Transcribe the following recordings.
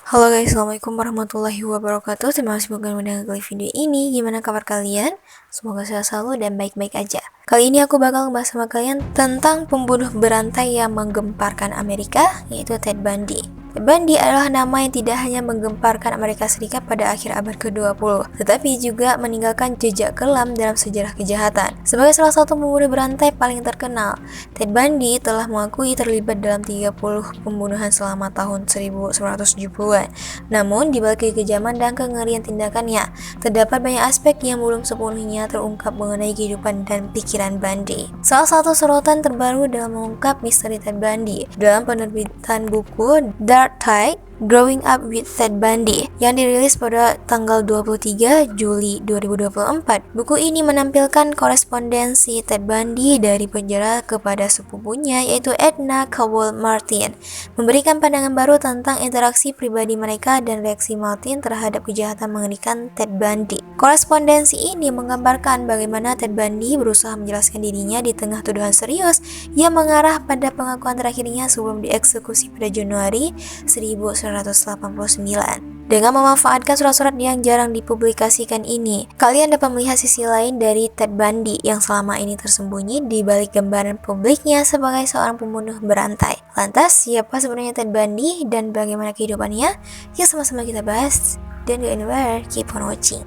Halo guys, Assalamualaikum warahmatullahi wabarakatuh. Terima kasih buat mendengar video ini. Gimana kabar kalian? Semoga sehat selalu dan baik-baik aja. Kali ini aku bakal ngebahas sama kalian tentang pembunuh berantai yang menggemparkan Amerika, yaitu Ted Bundy. Ted Bundy adalah nama yang tidak hanya menggemparkan Amerika Serikat pada akhir abad ke-20, tetapi juga meninggalkan jejak kelam dalam sejarah kejahatan. Sebagai salah satu pembunuh berantai paling terkenal, Ted Bundy telah mengakui terlibat dalam 30 pembunuhan selama tahun 1970-an. Namun, di balik kekejaman dan kengerian tindakannya, terdapat banyak aspek yang belum sepenuhnya terungkap mengenai kehidupan dan pikiran Bundy. Salah satu sorotan terbaru dalam mengungkap misteri Ted Bundy dalam penerbitan buku Dark Tide, Growing Up with Ted Bundy yang dirilis pada tanggal 23 Juli 2024. Buku ini menampilkan korespondensi Ted Bundy dari penjara kepada sepupunya yaitu Edna Cowell Martin, memberikan pandangan baru tentang interaksi pribadi mereka dan reaksi Martin terhadap kejahatan mengerikan Ted Bundy. Korespondensi ini menggambarkan bagaimana Ted Bundy berusaha menjelaskan dirinya di tengah tuduhan serius yang mengarah pada pengakuan terakhirnya sebelum dieksekusi pada Januari 1989. Dengan memanfaatkan surat-surat yang jarang dipublikasikan ini, kalian dapat melihat sisi lain dari Ted Bundy yang selama ini tersembunyi di balik gambaran publiknya sebagai seorang pembunuh berantai. Lantas, siapa sebenarnya Ted Bundy dan bagaimana kehidupannya? Yuk sama-sama kita bahas. Don't go anywhere, keep on watching.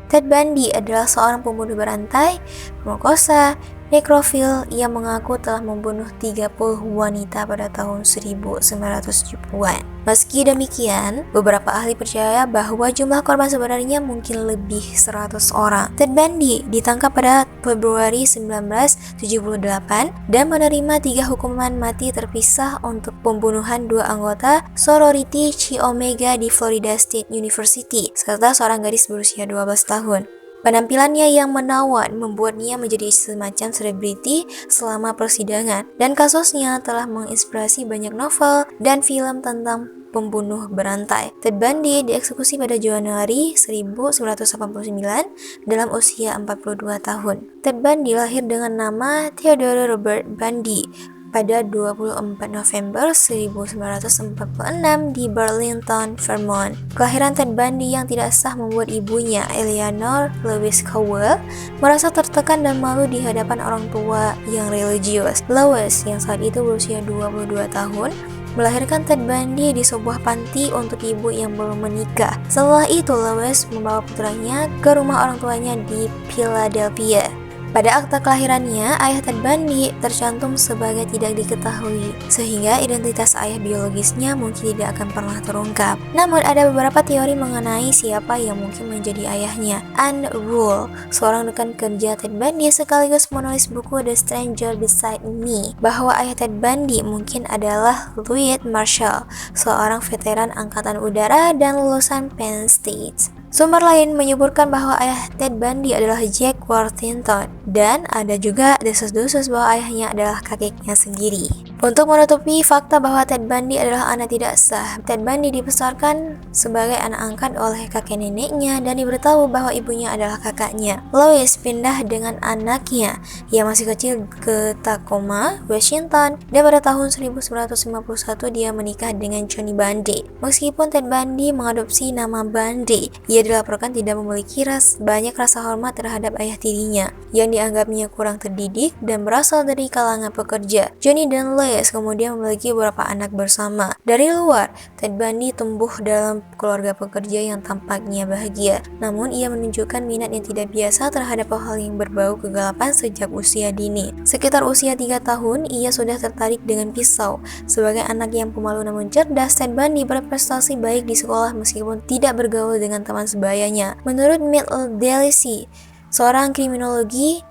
Ted Bundy adalah seorang pembunuh berantai, pemerkosa, nekrofil yang mengaku telah membunuh 30 wanita pada tahun 1970-an. Meski demikian, beberapa ahli percaya bahwa jumlah korban sebenarnya mungkin lebih 100 orang. Ted Bundy ditangkap pada Februari 1978 dan menerima 3 hukuman mati terpisah untuk pembunuhan 2 anggota sorority Chi Omega di Florida State University, serta seorang gadis berusia 12 tahun. Penampilannya yang menawan membuatnya menjadi semacam selebriti selama persidangan, dan kasusnya telah menginspirasi banyak novel dan film tentang pembunuh berantai. Ted Bundy dieksekusi pada Januari 1989 dalam usia 42 tahun. Ted Bundy lahir dengan nama Theodore Robert Bundy pada 24 November 1946 di Burlington, Vermont. Kelahiran Ted Bundy yang tidak sah membuat ibunya, Eleanor Louise Cowell, merasa tertekan dan malu di hadapan orang tua yang religius. Louise, yang saat itu berusia 22 tahun, melahirkan Ted Bundy di sebuah panti untuk ibu yang belum menikah. Setelah itu, Louise membawa putranya ke rumah orang tuanya di Philadelphia. Pada akta kelahirannya, ayah Ted Bundy tercantum sebagai tidak diketahui, sehingga identitas ayah biologisnya mungkin tidak akan pernah terungkap. Namun ada beberapa teori mengenai siapa yang mungkin menjadi ayahnya. Anne Rule, seorang rekan kerja Ted Bundy sekaligus menulis buku The Stranger Beside Me, bahwa ayah Ted Bundy mungkin adalah Louis Marshall, seorang veteran angkatan udara dan lulusan Penn State. Sumber lain menyebutkan bahwa ayah Ted Bundy adalah Jack Worthington, dan ada juga desas-desus bahwa ayahnya adalah kakeknya sendiri. Untuk menutupi fakta bahwa Ted Bundy adalah anak tidak sah, Ted Bundy dibesarkan sebagai anak angkat oleh kakek neneknya dan diberitahu bahwa ibunya adalah kakaknya. Louis pindah dengan anaknya yang masih kecil ke Tacoma, Washington, dan pada tahun 1951 dia menikah dengan Johnny Bundy. Meskipun Ted Bundy mengadopsi nama Bundy, ia dilaporkan tidak memiliki banyak rasa hormat terhadap ayah tirinya yang dianggapnya kurang terdidik dan berasal dari kalangan pekerja. Johnny dan Louis kemudian memiliki beberapa anak bersama. Dari luar, Ted Bundy tumbuh dalam keluarga pekerja yang tampaknya bahagia, namun ia menunjukkan minat yang tidak biasa terhadap hal yang berbau kegelapan sejak usia dini. Sekitar usia 3 tahun, ia sudah tertarik dengan pisau. Sebagai anak yang pemalu namun cerdas, Ted Bundy berprestasi baik di sekolah meskipun tidak bergaul dengan teman sebayanya. Menurut Matt Delacy, seorang kriminologi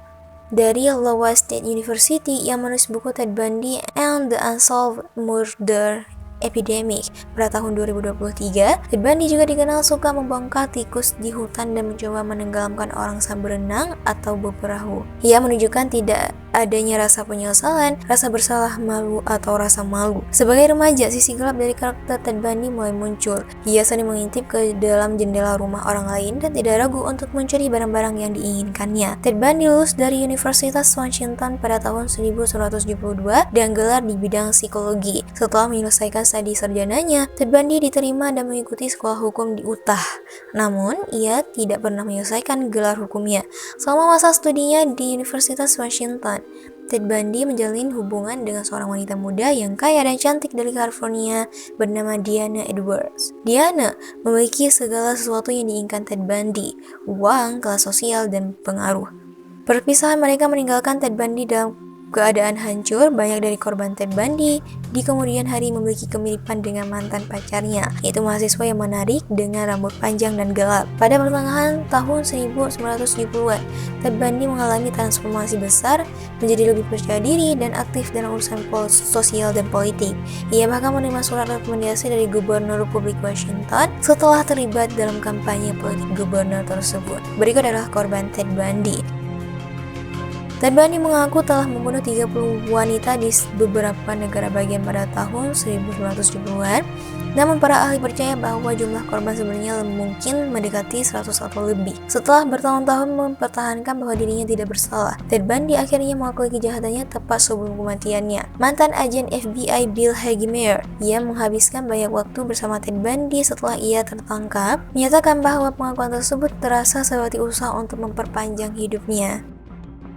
dari Iowa State University yang menulis buku Ted Bundy and the Unsolved Murder Epidemic pada tahun 2023, Ted Bundy juga dikenal suka membongkar tikus di hutan dan mencoba menenggelamkan orang sambil berenang atau berperahu. Ia menunjukkan tidak adanya rasa penyesalan, rasa bersalah, malu, atau rasa malu. Sebagai remaja, sisi gelap dari karakter Ted Bundy mulai muncul. Ia sering mengintip ke dalam jendela rumah orang lain dan tidak ragu untuk mencuri barang-barang yang diinginkannya. Ted Bundy lulus dari Universitas Washington pada tahun 1972 dan gelar di bidang psikologi. Setelah menyelesaikan studi sarjananya, Ted Bundy diterima dan mengikuti sekolah hukum di Utah. Namun, ia tidak pernah menyelesaikan gelar hukumnya. Selama masa studinya di Universitas Washington, Ted Bundy menjalin hubungan dengan seorang wanita muda yang kaya dan cantik dari California bernama Diana Edwards. Diana memiliki segala sesuatu yang diinginkan Ted Bundy: uang, kelas sosial, dan pengaruh. Perpisahan mereka meninggalkan Ted Bundy dalam keadaan hancur. Banyak dari korban Ted Bundy di kemudian hari memiliki kemiripan dengan mantan pacarnya, yaitu mahasiswa yang menarik dengan rambut panjang dan gelap. Pada pertengahan tahun 1970-an, Ted Bundy mengalami transformasi besar, menjadi lebih percaya diri dan aktif dalam urusan sosial dan politik. Ia bahkan menerima surat rekomendasi dari Gubernur Republik Washington setelah terlibat dalam kampanye politik gubernur tersebut. Berikut adalah korban Ted Bundy. Ted Bundy mengaku telah membunuh 30 wanita di beberapa negara bagian pada tahun 1970-an. Namun para ahli percaya bahwa jumlah korban sebenarnya mungkin mendekati 100 atau lebih. Setelah bertahun-tahun mempertahankan bahwa dirinya tidak bersalah, Ted Bundy akhirnya mengakui kejahatannya tepat sebelum kematiannya. Mantan agen FBI Bill Hagmaier yang menghabiskan banyak waktu bersama Ted Bundy setelah ia tertangkap, menyatakan bahwa pengakuan tersebut terasa seperti usaha untuk memperpanjang hidupnya.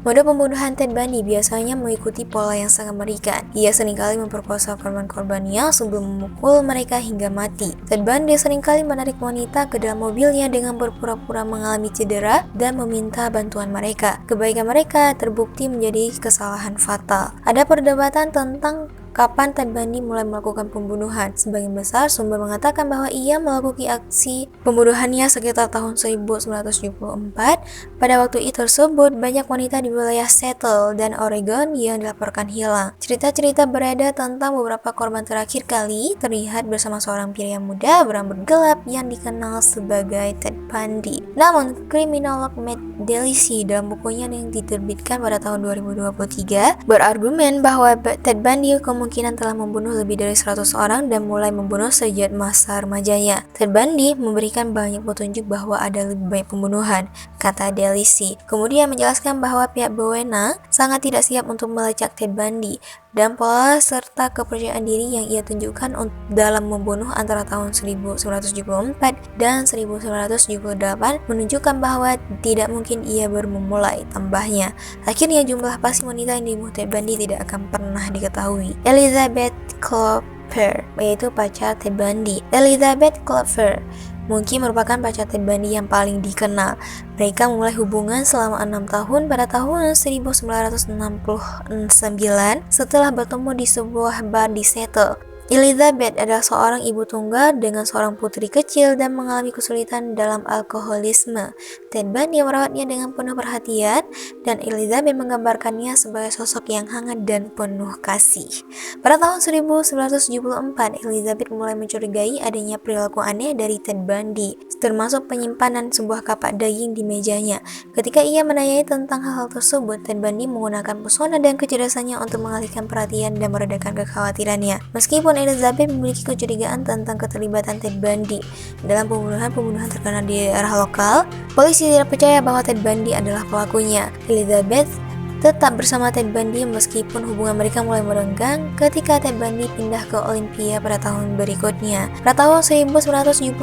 Mode pembunuhan Ted Bundy biasanya mengikuti pola yang sangat mengerikan. Ia seringkali memperkosa korban-korbannya sebelum memukul mereka hingga mati. Ted Bundy seringkali menarik wanita ke dalam mobilnya dengan berpura-pura mengalami cedera dan meminta bantuan mereka. Kebaikan mereka terbukti menjadi kesalahan fatal. Ada perdebatan tentang kapan Ted Bundy mulai melakukan pembunuhan. Sebagian besar sumber mengatakan bahwa ia melakukan aksi pembunuhannya sekitar tahun 1974. Pada waktu itu tersebut, banyak wanita di wilayah Seattle dan Oregon yang dilaporkan hilang. Cerita-cerita beredar tentang beberapa korban terakhir kali terlihat bersama seorang pria muda berambut gelap yang dikenal sebagai Ted Bundy. Namun, kriminolog Matt Dillesi dalam bukunya yang diterbitkan pada tahun 2023 berargumen bahwa Ted Bundy kemungkinan telah membunuh lebih dari 100 orang dan mulai membunuh sejak masa remajanya. Ted Bundy memberikan banyak petunjuk bahwa ada lebih banyak pembunuhan, kata Dillesi. Kemudian menjelaskan bahwa pihak berwenang sangat tidak siap untuk melacak Ted Bundy dan pola serta kepercayaan diri yang ia tunjukkan dalam membunuh antara tahun 1974 dan 1978 menunjukkan bahwa tidak mungkin ia baru memulai, tambahnya. Akhirnya jumlah pasti wanita yang dibunuh Ted Bundy tidak akan pernah diketahui. Elizabeth Klopfer, yaitu pacar Ted Bundy. Elizabeth Klopfer mungkin merupakan pacar Ted Bundy yang paling dikenal. Mereka memulai hubungan selama 6 tahun pada tahun 1969 setelah bertemu di sebuah bar di Seattle. Elizabeth adalah seorang ibu tunggal dengan seorang putri kecil dan mengalami kesulitan dalam alkoholisme. Ted Bundy merawatnya dengan penuh perhatian dan Elizabeth menggambarkannya sebagai sosok yang hangat dan penuh kasih. Pada tahun 1974, Elizabeth mulai mencurigai adanya perilaku aneh dari Ted Bundy, termasuk penyimpanan sebuah kapak daging di mejanya. Ketika ia menanyai tentang hal-hal tersebut, Ted Bundy menggunakan pesona dan kecerdasannya untuk mengalihkan perhatian dan meredakan kekhawatirannya. Meskipun Elizabeth memiliki kecurigaan tentang keterlibatan Ted Bundy dalam pembunuhan terkenal di daerah lokal, polisi tidak percaya bahwa Ted Bundy adalah pelakunya. Elizabeth tetap bersama Ted Bundy meskipun hubungan mereka mulai merenggang ketika Ted Bundy pindah ke Olympia pada tahun berikutnya. Pada tahun 1975,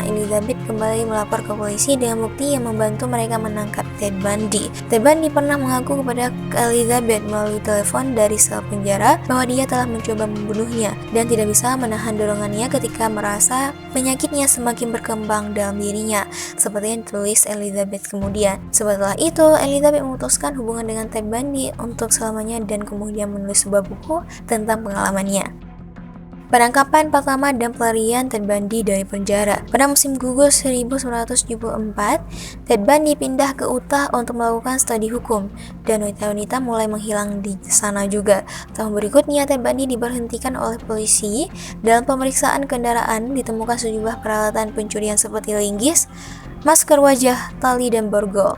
Elizabeth kembali melapor ke polisi dengan bukti yang membantu mereka menangkap Ted Bundy. Ted Bundy pernah mengaku kepada Elizabeth melalui telepon dari sel penjara bahwa dia telah mencoba membunuhnya dan tidak bisa menahan dorongannya ketika merasa penyakitnya semakin berkembang dalam dirinya, seperti yang ditulis Elizabeth kemudian. Setelah itu, Elizabeth memutuskan hubungan dengan Ted Bundy untuk selamanya dan kemudian menulis sebuah buku tentang pengalamannya. Penangkapan pertama dan pelarian Ted Bundy dari penjara. Pada musim gugur 1974, Ted Bundy pindah ke Utah untuk melakukan studi hukum, dan wanita-wanita mulai menghilang di sana juga. Tahun berikutnya, Ted Bundy diberhentikan oleh polisi. Dalam pemeriksaan kendaraan, ditemukan sejumlah peralatan pencurian seperti linggis, masker wajah, tali, dan borgol.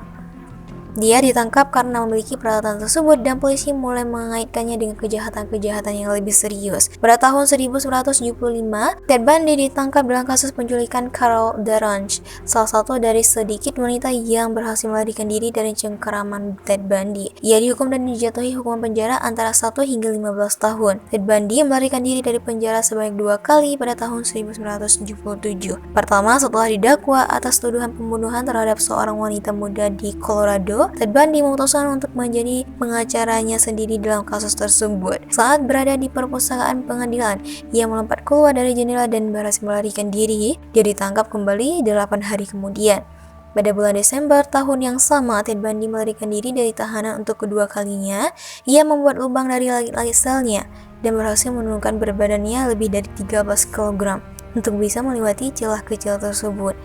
Dia ditangkap karena memiliki peralatan tersebut dan polisi mulai mengaitkannya dengan kejahatan-kejahatan yang lebih serius. Pada tahun 1975, Ted Bundy ditangkap dalam kasus penculikan Carol Darange, salah satu dari sedikit wanita yang berhasil melarikan diri dari cengkeraman Ted Bundy. Ia dihukum dan dijatuhi hukuman penjara antara 1 hingga 15 tahun. Ted Bundy melarikan diri dari penjara sebanyak 2 kali pada tahun 1977. Pertama, setelah didakwa atas tuduhan pembunuhan terhadap seorang wanita muda di Colorado, Ted Bundy memutuskan untuk menjadi pengacaranya sendiri dalam kasus tersebut. Saat berada di perpustakaan pengadilan, ia melompat keluar dari jendela dan berhasil melarikan diri. Dia ditangkap kembali 8 hari kemudian. Pada bulan Desember tahun yang sama, Ted Bundy melarikan diri dari tahanan untuk kedua kalinya. Ia membuat lubang dari langit-langit selnya dan berhasil menurunkan berat badannya lebih dari 13 kg untuk bisa melewati celah kecil tersebut.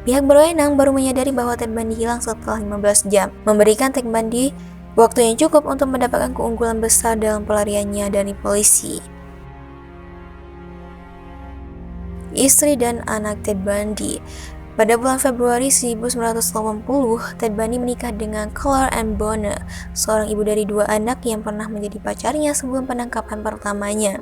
Pihak berwenang baru menyadari bahwa Ted Bundy hilang setelah 15 jam, memberikan Ted Bundy waktu yang cukup untuk mendapatkan keunggulan besar dalam pelariannya dari polisi. Istri dan anak Ted Bundy. Pada bulan Februari 1980, Ted Bundy menikah dengan Claire Ann Bonner, seorang ibu dari 2 anak yang pernah menjadi pacarnya sebelum penangkapan pertamanya.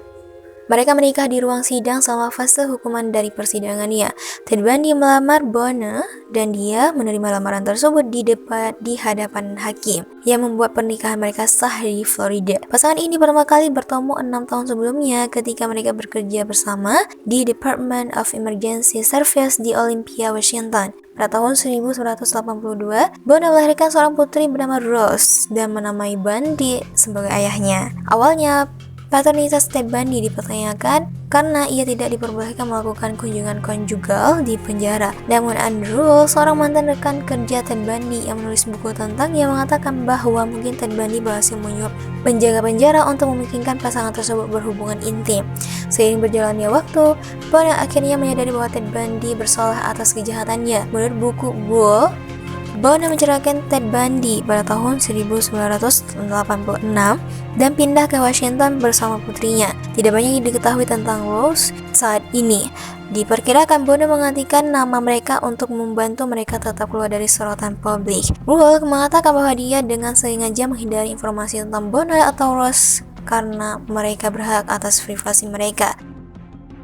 Mereka menikah di ruang sidang selama fase hukuman dari persidangannya. Ted Bundy melamar Bonner dan dia menerima lamaran tersebut di hadapan hakim yang membuat pernikahan mereka sah di Florida. Pasangan ini pertama kali bertemu 6 tahun sebelumnya ketika mereka bekerja bersama di Department of Emergency Service di Olympia, Washington. Pada tahun 1982, Bonner melahirkan seorang putri bernama Rose dan menamai Bundy sebagai ayahnya. Awalnya, paternitas Ted Bundy dipertanyakan karena ia tidak diperbolehkan melakukan kunjungan konjugal di penjara. Namun Andrew, seorang mantan rekan kerja Ted Bundy yang menulis buku tentangnya, mengatakan bahwa mungkin Ted Bundy berhasil menyuap penjaga penjara untuk memungkinkan pasangan tersebut berhubungan intim. Seiring berjalannya waktu, Bonner akhirnya menyadari bahwa Ted Bundy bersalah atas kejahatannya. Menurut buku Bull, Bonner menceraikan Ted Bundy pada tahun 1986 dan pindah ke Washington bersama putrinya. Tidak banyak yang diketahui tentang Rose saat ini. Diperkirakan Bonner menggantikan nama mereka untuk membantu mereka tetap keluar dari sorotan publik. Rule mengatakan bahwa dia dengan sengaja menghindari informasi tentang Bonner atau Rose karena mereka berhak atas privasi mereka.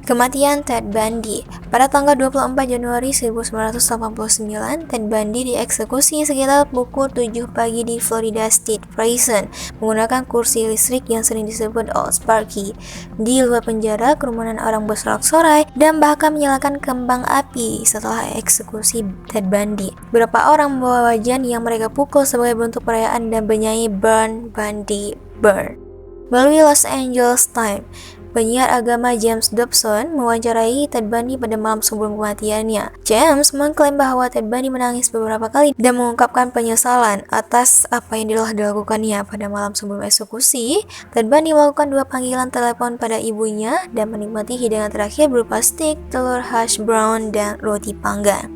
Kematian Ted Bundy. Pada tanggal 24 Januari 1989, Ted Bundy dieksekusi sekitar pukul 7 pagi di Florida State Prison menggunakan kursi listrik yang sering disebut Old Sparky. Di luar penjara, kerumunan orang bersorak-sorai dan bahkan menyalakan kembang api setelah eksekusi Ted Bundy. Beberapa orang membawa wajan yang mereka pukul sebagai bentuk perayaan dan bernyanyi Burn Bundy Burn. Melalui Los Angeles Times, penyiar agama James Dobson mewawancarai Ted Bundy pada malam sebelum kematiannya. James mengklaim bahwa Ted Bundy menangis beberapa kali dan mengungkapkan penyesalan atas apa yang telah dilakukannya pada malam sebelum eksekusi. Ted Bundy melakukan 2 panggilan telepon pada ibunya dan menikmati hidangan terakhir berupa steak, telur hash brown, dan roti panggang.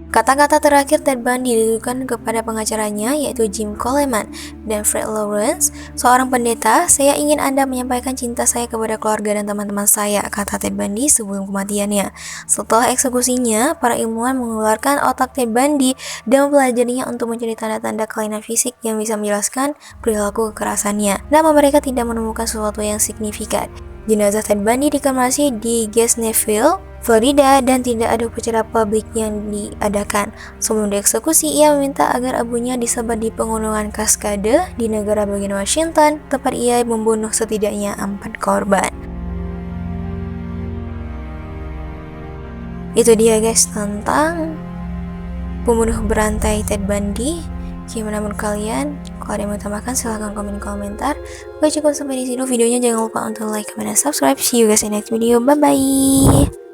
Kata-kata terakhir Ted Bundy ditujukan kepada pengacaranya, yaitu Jim Coleman dan Fred Lawrence, seorang pendeta. "Saya ingin Anda menyampaikan cinta saya kepada keluarga dan teman-teman saya," kata Ted Bundy sebelum kematiannya. Setelah eksekusinya, para ilmuwan mengeluarkan otak Ted Bundy dan mempelajarinya untuk mencari tanda-tanda kelainan fisik yang bisa menjelaskan perilaku kekerasannya. Namun mereka tidak menemukan sesuatu yang signifikan. Jenazah Ted Bundy dikremasi di Gainesville, Florida, dan tidak ada upacara publik yang diadakan. Sebelum dieksekusi, ia meminta agar abunya disebar di pegunungan Cascade di negara bagian Washington, tempat ia membunuh setidaknya 4 korban. Itu dia guys tentang pembunuh berantai Ted Bundy. Gimana menurut kalian? Kalau ada yang mau tambahkan silahkan komen di komentar. Oke, cukup sampai di sini videonya. Jangan lupa untuk like, comment, dan subscribe. See you guys in next video. Bye bye.